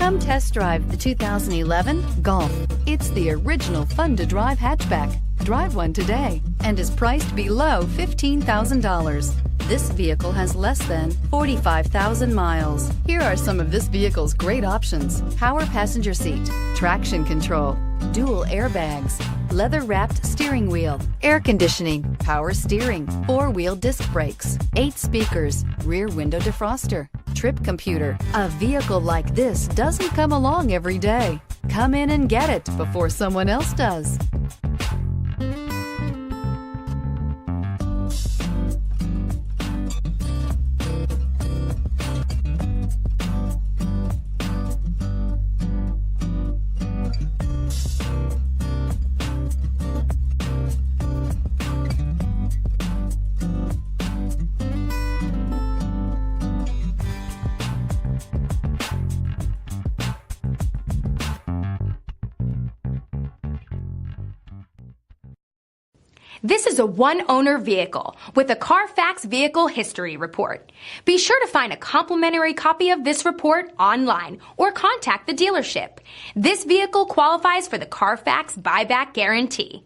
Come test drive the 2011 Golf. It's the original fun-to-drive hatchback. Drive one today and is priced below $15,000. This vehicle has less than 45,000 miles. Here are some of this vehicle's great options: power passenger seat, traction control, dual airbags, leather-wrapped steering wheel, air conditioning, power steering, four-wheel disc brakes, 8 speakers, rear window defroster, trip computer. A vehicle like this doesn't come along every day. Come in and get it before someone else does. This is a one-owner vehicle with a Carfax Vehicle History Report. Be sure to find a complimentary copy of this report online or contact the dealership. This vehicle qualifies for the Carfax Buyback Guarantee.